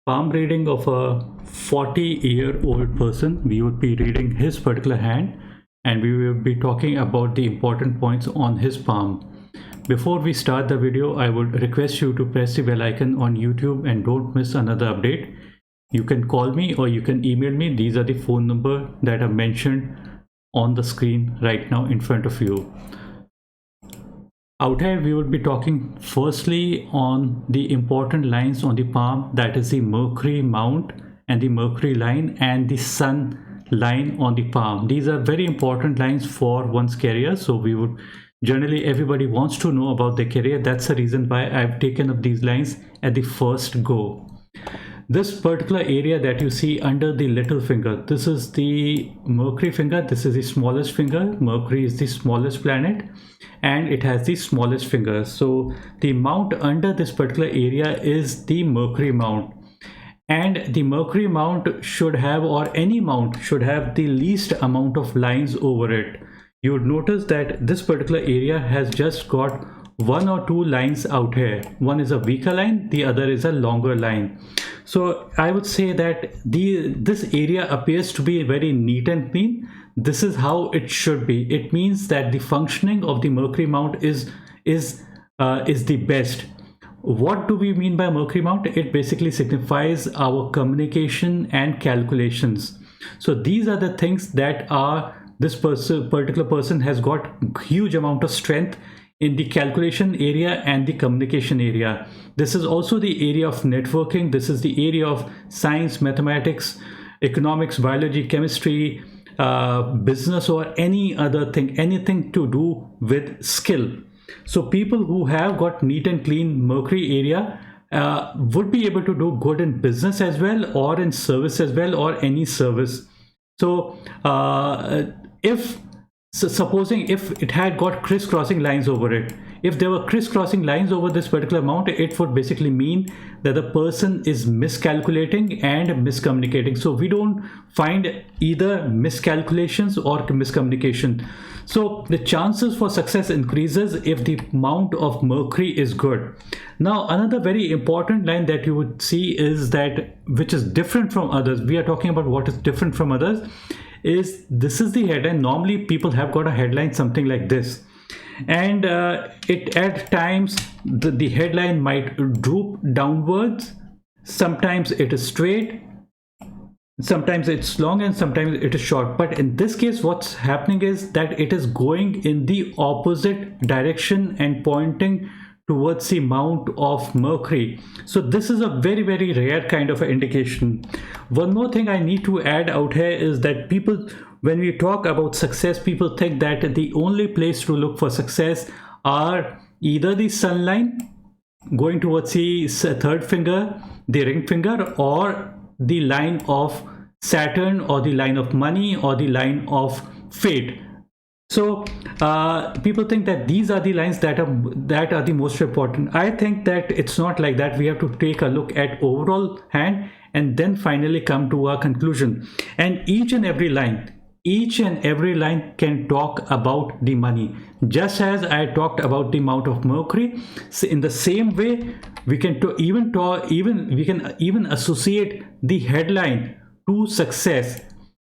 palm reading of a 40-year-old person. We would be reading his particular hand and we will be talking about the important points on his palm. Before we start the video, I would request you to press the bell icon on YouTube and don't miss another update. You can call me or you can email me. These are the phone numbers that are mentioned on the screen right now in front of you. Out here we will be talking firstly on the important lines on the palm, that is the mercury mount and the mercury line and the sun line on the palm. These are very important lines for one's career, so we would generally, everybody wants to know about their career. That's the reason why I've taken up these lines at the first go. This particular area that you see under the little finger, this is the mercury finger. This is the smallest finger. Mercury is the smallest planet and it has the smallest finger. So the mount under this particular area is the mercury mount. And the mercury mount should have, or any mount should have, the least amount of lines over it. You would notice that this particular area has just got one or two lines out here. One is a weaker line, the other is a longer line. So I would say that this area appears to be very neat and clean. This is how it should be. It means that the functioning of the mercury mount is the best. What do we mean by mercury mount? It basically signifies our communication and calculations. So these are the things that this particular person has got huge amount of strength in the calculation area and the communication area. This is also the area of networking. This is the area of science, mathematics, economics, biology, chemistry, business, or any other thing, anything to do with skill. So people who have got neat and clean mercury area would be able to do good in business as well, or in service as well, or any service. So supposing if it had got crisscrossing lines over it, if there were crisscrossing lines over this particular mount, it would basically mean that the person is miscalculating and miscommunicating. So we don't find either miscalculations or miscommunication. So the chances for success increases if the mount of mercury is good. Now another very important line that you would see is that, which is different from others, we are talking about what is different from others, is this is the headline. Normally people have got a headline something like this, and it at times the headline might droop downwards. Sometimes it is straight, sometimes it's long, and sometimes it is short. But in this case what's happening is that it is going in the opposite direction and pointing towards the mount of mercury. So this is a very, very rare kind of an indication. One more thing I need to add out here is that people, when we talk about success, people think that the only place to look for success are either the sun line going towards the third finger, the ring finger, or the line of Saturn, or the line of money, or the line of fate. So people think that these are the lines that are the most important. I think that it's not like that. We have to take a look at overall hand and then finally come to a conclusion. And each and every line can talk about the money. Just as I talked about the amount of mercury, so in the same way we can even associate the headline to success.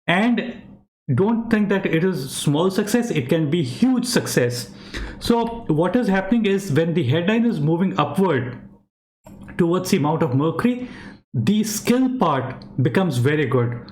And don't think that it is small success, it can be huge success. So what is happening is, when the headline is moving upward towards the amount of mercury, the skill part becomes very good.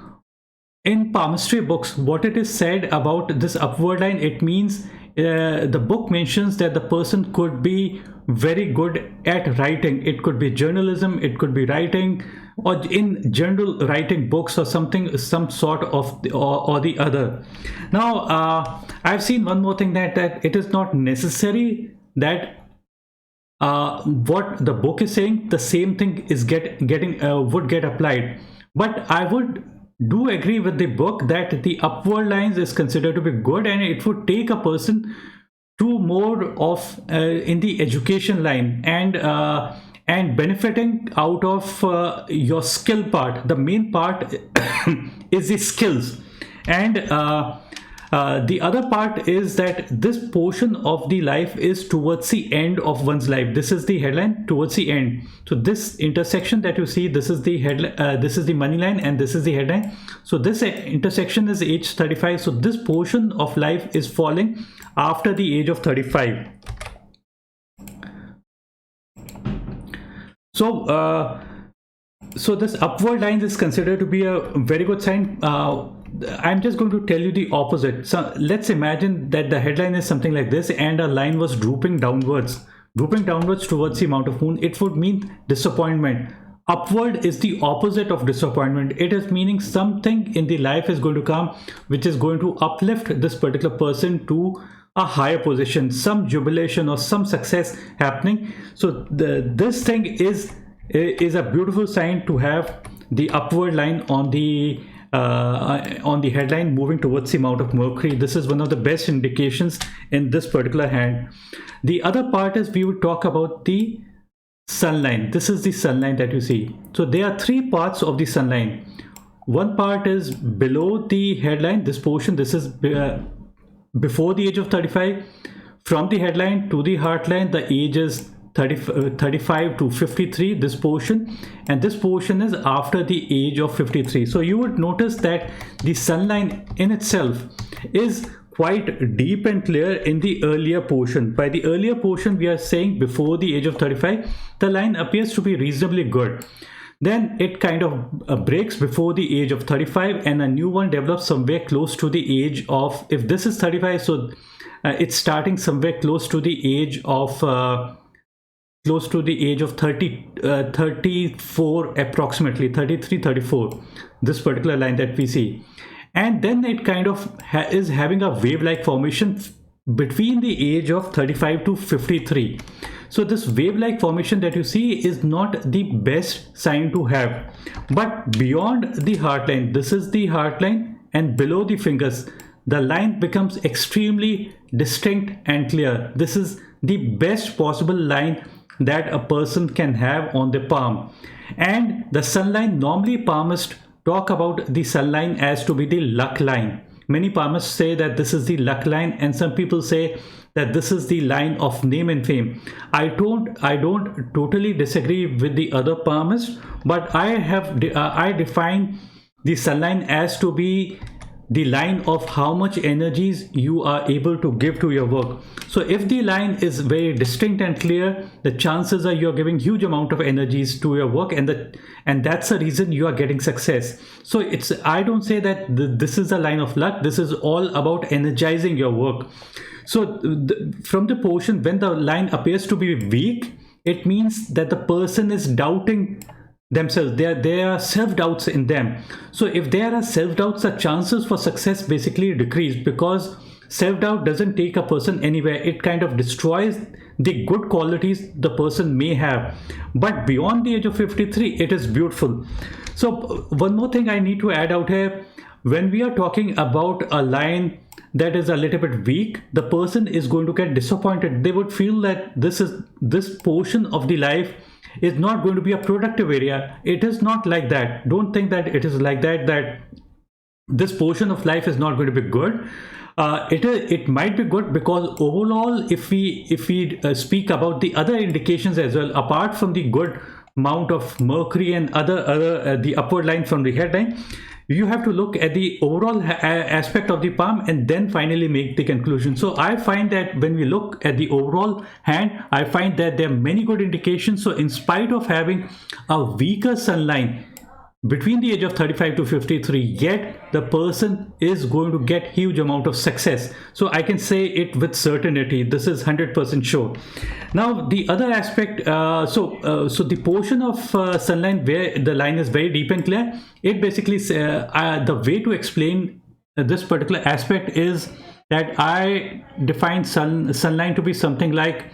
In palmistry books, what it is said about this upward line, it means the book mentions that the person could be very good at writing. It could be journalism, it could be writing, or in general writing books or something, some sort of or the other. Now I've seen one more thing, that it is not necessary that what the book is saying, the same thing is would get applied. But I would do agree with the book that the upward lines is considered to be good, and it would take a person to more of in the education line and benefiting out of your skill part. The main part is the skills, and The other part is that this portion of the life is towards the end of one's life. This is the headline, towards the end. So this intersection that you see, this is the headline, this is the money line, and this is the headline. So this intersection is age 35. So this portion of life is falling after the age of 35. So this upward line is considered to be a very good sign. I'm just going to tell you the opposite. So let's imagine that the headline is something like this and a line was drooping downwards towards the amount of moon. It would mean disappointment. Upward is the opposite of disappointment. It is meaning something in the life is going to come which is going to uplift this particular person to a higher position, some jubilation or some success happening. So this thing is a beautiful sign to have the upward line on the headline moving towards the amount of mercury. This is one of the best indications in this particular hand. The other part is we would talk about the sun line. This is the sun line that you see. So there are three parts of the sun line. One part is below the headline, this portion. This is before the age of 35. From the headline to the heart line, the age is 35 to 53, this portion, and this portion is after the age of 53. So you would notice that the sun line in itself is quite deep and clear in the earlier portion. By the earlier portion, we are saying before the age of 35, the line appears to be reasonably good. Then it kind of breaks before the age of 35 and a new one develops somewhere close to the age of, if this is 35, so it's starting somewhere close to the age of 34, approximately 33, 34, this particular line that we see. And then it kind of is having a wave-like formation between the age of 35 to 53. So this wave-like formation that you see is not the best sign to have. But beyond the heart line, this is the heart line, and below the fingers, the line becomes extremely distinct and clear. This is the best possible line that a person can have on the palm. And the sun line, normally palmists talk about the sun line as to be the luck line. Many palmists say that this is the luck line, and some people say that this is the line of name and fame. I don't totally disagree with the other palmists, but I define the sun line as to be the line of how much energies you are able to give to your work. So if the line is very distinct and clear, the chances are you're giving huge amount of energies to your work, and that's the reason you are getting success. So I don't say that this is a line of luck. This is all about energizing your work. So from the portion, when the line appears to be weak, it means that the person is doubting themselves. There are self-doubts in them. So if there are self-doubts, the chances for success basically decrease, because self-doubt doesn't take a person anywhere. It kind of destroys the good qualities the person may have. But beyond the age of 53, it is beautiful. So one more thing I need to add out here, when we are talking about a line that is a little bit weak, the person is going to get disappointed. They would feel that this portion of the life is not going to be a productive area. It is not like that. Don't think that it is like that this portion of life is not going to be good. It might be good, because overall, if we speak about the other indications as well, apart from the good amount of mercury and other the upward line from the headline, you have to look at the overall aspect of the palm and then finally make the conclusion. So I find that when we look at the overall hand, I find that there are many good indications. So in spite of having a weaker sun line between the age of 35 to 53, yet the person is going to get huge amount of success. So I can say it with certainty. This is 100% sure. Now the other aspect, so the portion of sun line where the line is very deep and clear, it basically the way to explain this particular aspect is that I define sun line to be something like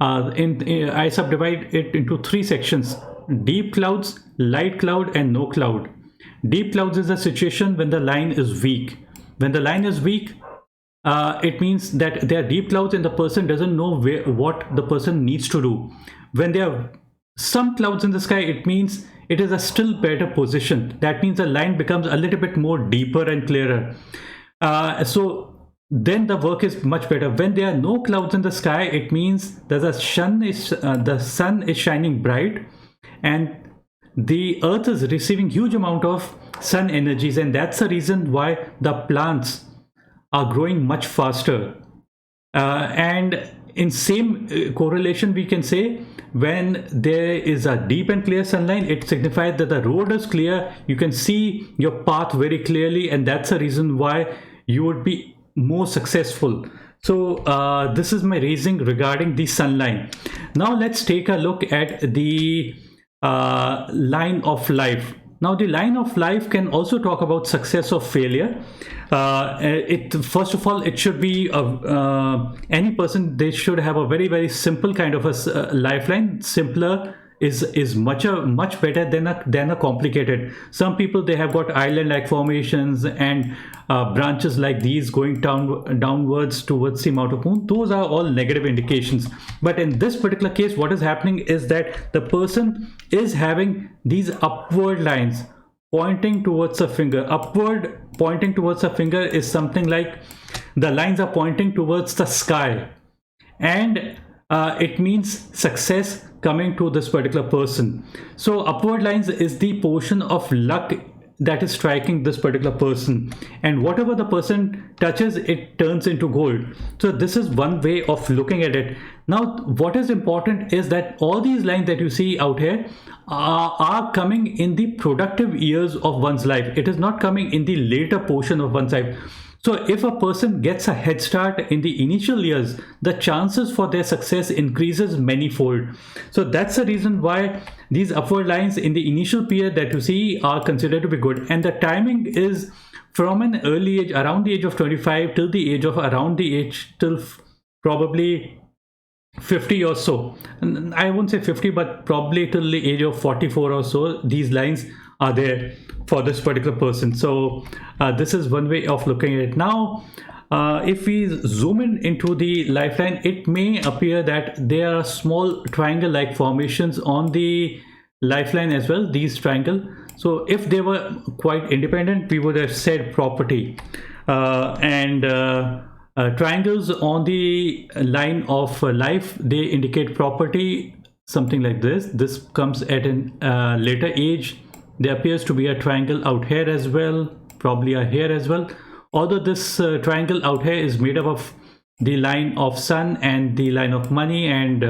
I subdivide it into three sections: deep clouds, light cloud, and no cloud. Deep clouds is a situation when the line is weak. When the line is weak, it means that there are deep clouds and the person doesn't know what the person needs to do. When there are some clouds in the sky, it means it is a still better position. That means the line becomes a little bit more deeper and clearer. So then the work is much better. When there are no clouds in the sky, it means that the sun is shining bright, and the earth is receiving huge amount of sun energies, and that's the reason why the plants are growing much faster. And in same correlation, we can say when there is a deep and clear sunlight, it signifies that the road is clear, you can see your path very clearly, and that's the reason why you would be more successful. So this is my reasoning regarding the sunlight. Now let's take a look at the line of life. Now the line of life can also talk about success or failure. First of all, it should be any person, they should have a very simple kind of a lifeline. Simpler is much better than a complicated. Some people, they have got island like formations and branches like these going downwards towards the mountain moon. Those are all negative indications. But in this particular case, what is happening is that the person is having these upward lines pointing towards a finger. Upward pointing towards a finger is something like the lines are pointing towards the sky, and it means success coming to this particular person. So upward lines is the portion of luck that is striking this particular person, and whatever the person touches, it turns into gold. So this is one way of looking at it. Now what is important is that all these lines that you see out here are coming in the productive years of one's life. It is not coming in the later portion of one's life. So if a person gets a head start in the initial years, the chances for their success increases manifold. So that's the reason why these upward lines in the initial period that you see are considered to be good. And the timing is from an early age, around the age of 25 till the age of around the age till probably 50 or so. And I won't say 50, but probably till the age of 44 or so, these lines are there for this particular person. So this is one way of looking at it. Now if we zoom in into the lifeline, it may appear that there are small triangle like formations on the lifeline as well, these triangle. So if they were quite independent, we would have said property. Triangles on the line of life, they indicate property, something like this comes at a later age. There appears to be a triangle out here as well, probably a here as well, although this triangle out here is made up of the line of sun and the line of money and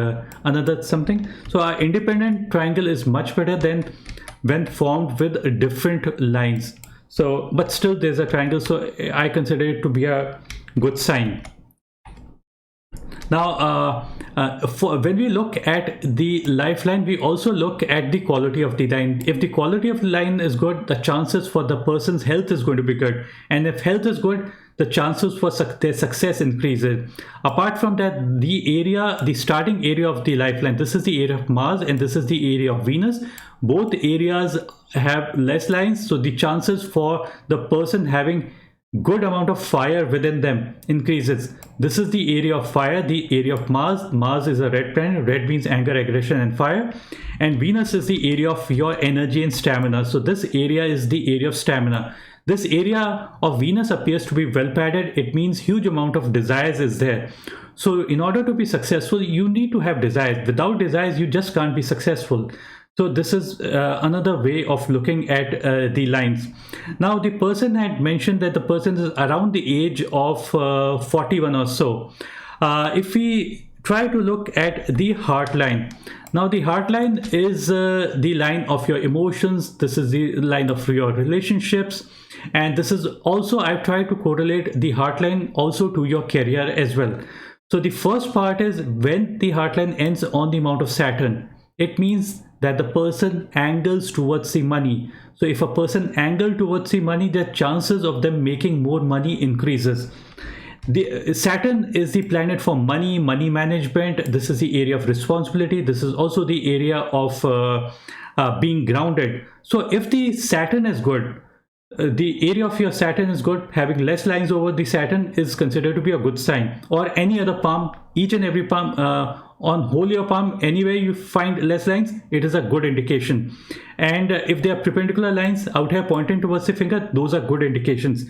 another something. So our independent triangle is much better than when formed with different lines. So but still there's a triangle, so I consider it to be a good sign. Now when we look at the lifeline, we also look at the quality of the line. If the quality of the line is good, the chances for the person's health is going to be good, and if health is good, the chances for their success increases. Apart from that, the starting area of the lifeline, this is the area of Mars and this is the area of Venus. Both areas have less lines, so the chances for the person having good amount of fire within them increases. This is the area of fire, the area of Mars. Mars is a red planet. Red means anger, aggression and fire. And Venus is the area of your energy and stamina. So this area is the area of stamina. This area of Venus appears to be well padded. It means huge amount of desires is there. So in order to be successful, you need to have desires. Without desires, you just can't be successful. So this is another way of looking at the lines. Now the person had mentioned that the person is around the age of 41 or so. If we try to look at the heart line, now the heart line is the line of your emotions. This is the line of your relationships, and this is also, I've tried to correlate the heart line also to your career as well. So the first part is when the heart line ends on the mount of Saturn, it means that the person angles towards the money. So if a person angles towards the money, the chances of them making more money increases. The Saturn is the planet for money, money management. This is the area of responsibility. This is also the area of being grounded. So if the Saturn is good, the area of your Saturn is good, having less lines over the Saturn is considered to be a good sign. Or any other palm, each and every palm, on whole your palm, anywhere you find less lines, it is a good indication. And if they are perpendicular lines out here pointing towards the finger, those are good indications.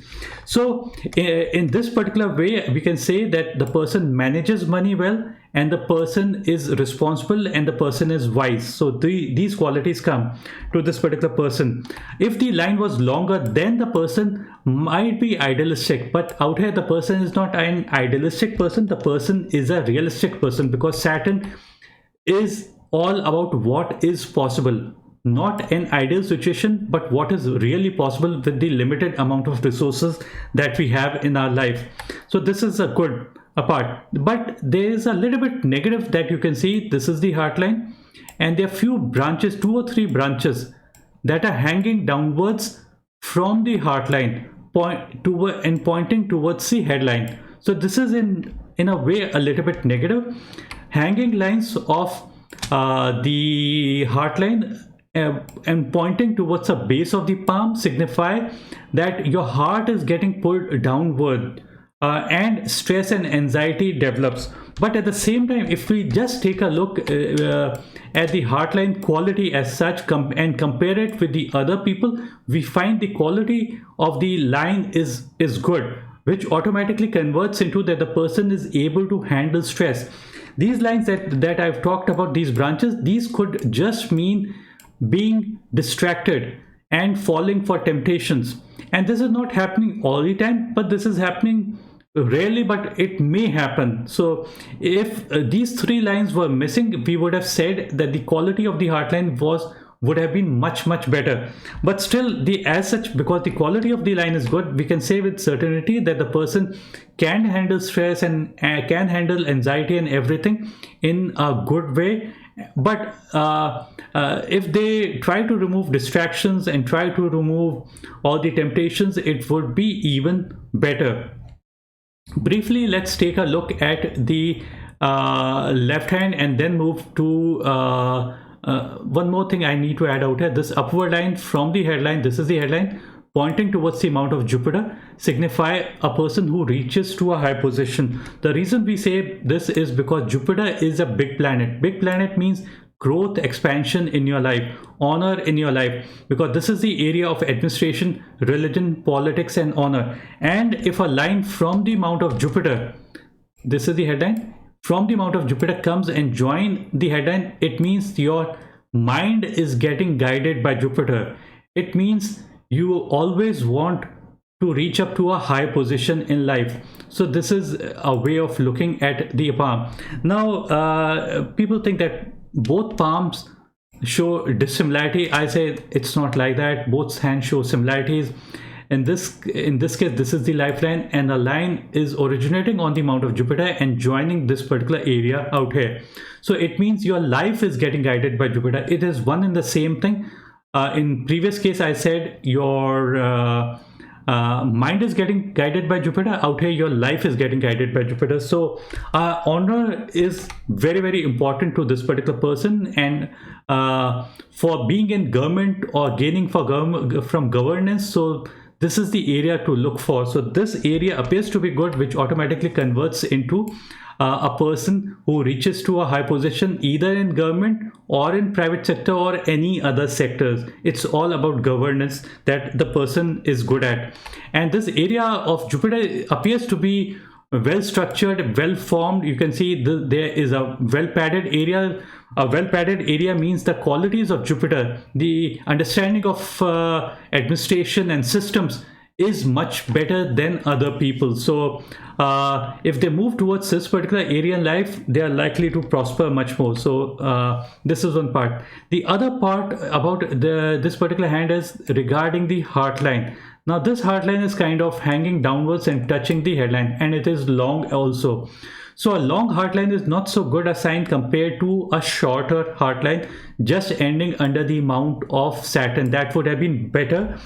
So in this particular way, we can say that the person manages money well, and the person is responsible, and the person is wise. So these qualities come to this particular person. If the line was longer, then the person might be idealistic, but out here the person is not an idealistic person, the person is a realistic person, because Saturn is all about what is possible, not an ideal situation, but what is really possible with the limited amount of resources that we have in our life. So this is a good part, but there is a little bit negative that you can see. This is the heart line, and there are few branches, 2 or 3 branches that are hanging downwards from the heart line, pointing towards the headline. So this is in a way a little bit negative. Hanging lines of the heart line and pointing towards the base of the palm signify that your heart is getting pulled downward, and stress and anxiety develops. But at the same time, if we just take a look at the heartline quality as such and compare it with the other people, we find the quality of the line is good, which automatically converts into that the person is able to handle stress. These lines that I've talked about, these branches, these could just mean being distracted and falling for temptations. And this is not happening all the time, but this is happening rarely, but it may happen. So if these 3 lines were missing, we would have said that the quality of the heartline would have been much better. But still, as such, because the quality of the line is good, we can say with certainty that the person can handle stress and can handle anxiety and everything in a good way. But if they try to remove distractions and try to remove all the temptations, it would be even better. Briefly, let's take a look at the left hand and then move to one more thing I need to add out here. This upward line from the headline, this is the headline, pointing towards the mount of Jupiter, signify a person who reaches to a high position. The reason we say this is because Jupiter is a big planet. Big planet means growth, expansion in your life, honor in your life, because this is the area of administration, religion, politics, and honor. And if a line from the mount of Jupiter, this is the headline, from the mount of Jupiter comes and join the headline, it means your mind is getting guided by Jupiter. It means you always want to reach up to a high position in life. So this is a way of looking at the palm. Now people think that both palms show dissimilarity. I say it's not like that. Both hands show similarities. In this case, this is the lifeline, and the line is originating on the mount of Jupiter and joining this particular area out here. So it means your life is getting guided by Jupiter. It is one and the same thing. In previous case, I said your mind is getting guided by Jupiter. Out here, your life is getting guided by Jupiter. So honor is very important to this particular person, and for being in government or gaining from governance, so this is the area to look for. So this area appears to be good, which automatically converts into a person who reaches to a high position either in government or in private sector or any other sectors. It's all about governance that the person is good at. And this area of Jupiter appears to be well structured, well formed. You can see there is a well padded area. A well padded area means the qualities of Jupiter, the understanding of administration and systems is much better than other people. So if they move towards this particular area in life, they are likely to prosper much more. So this is one part. The other part about this particular hand is regarding the heart line. Now this heart line is kind of hanging downwards and touching the headline, and it is long also. So a long heart line is not so good a sign compared to a shorter heart line just ending under the mount of Saturn. That would have been better.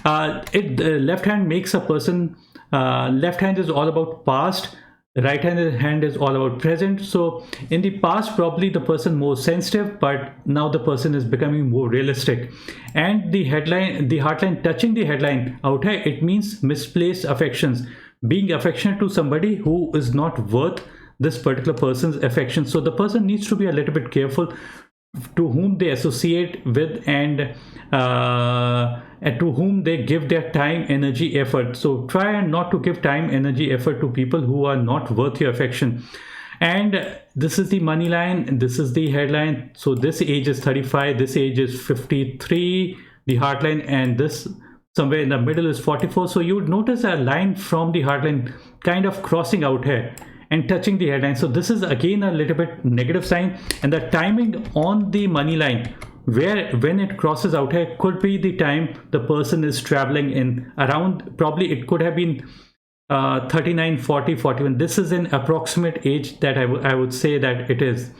Left hand makes a person, left hand is all about past, right hand is all about present. So in the past, probably the person more sensitive, but now the person is becoming more realistic. And the heart line touching the headline out here, it means misplaced affections, being affectionate to somebody who is not worth this particular person's affection. So the person needs to be a little bit careful to whom they associate with, and to whom they give their time, energy, effort. So try not to give time, energy, effort to people who are not worth your affection. And this is the money line, this is the headline. So this age is 35, this age is 53, the heart line, and this somewhere in the middle is 44. So you would notice a line from the heart line kind of crossing out here and touching the headline. So this is again a little bit negative sign, and the timing on the money line when it crosses out here could be the time the person is traveling in around, probably it could have been 39, 40, 41. This is an approximate age that I would say that it is.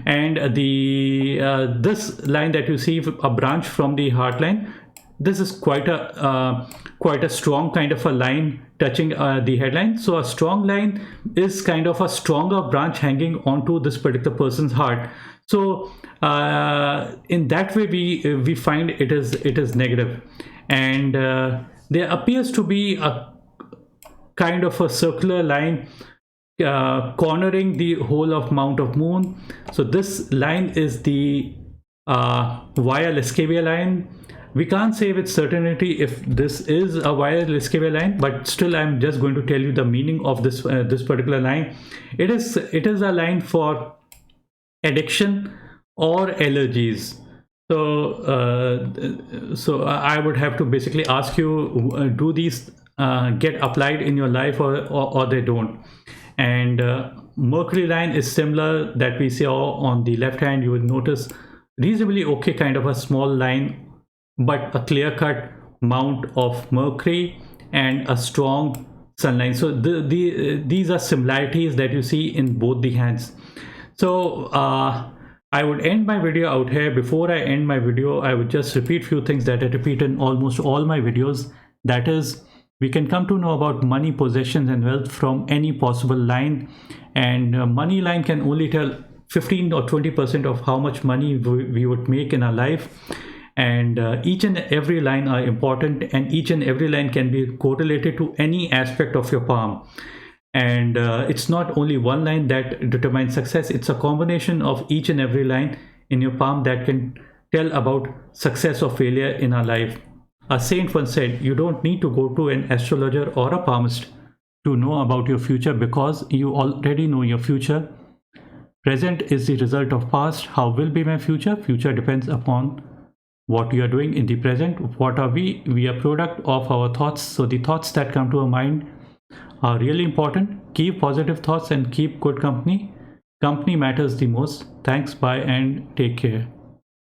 And the this line that you see, a branch from the heart line, this is quite a strong kind of a line touching the headline. So a strong line is kind of a stronger branch hanging onto this particular person's heart. So in that way we find it is negative. And there appears to be a kind of a circular line cornering the whole of Mount of Moon. So this line is the via Lescavia line. We can't say with certainty if this is a via Lescavia line, but still I'm just going to tell you the meaning of this this particular line. It is a line for addiction or allergies. So I would have to basically ask you, do these get applied in your life or they don't? And mercury line is similar, that we saw on the left hand. You will notice reasonably okay kind of a small line, but a clear-cut mount of mercury and a strong sunline. So these are similarities that you see in both the hands. So I would end my video out here. Before I end my video, I would just repeat few things that I repeat in almost all my videos. That is, we can come to know about money, possessions and wealth from any possible line, and money line can only tell 15 or 20% of how much money we would make in our life. And each and every line are important, and each and every line can be correlated to any aspect of your palm. And it's not only one line that determines success, it's a combination of each and every line in your palm that can tell about success or failure in our life. A saint once said, you don't need to go to an astrologer or a palmist to know about your future, because you already know your future. Present is the result of past. How will be my future? Future depends upon what you are doing in the present. What are we? We are product of our thoughts. So the thoughts that come to our mind are really important. Keep positive thoughts and keep good company. Company matters the most. Thanks, bye, and take care.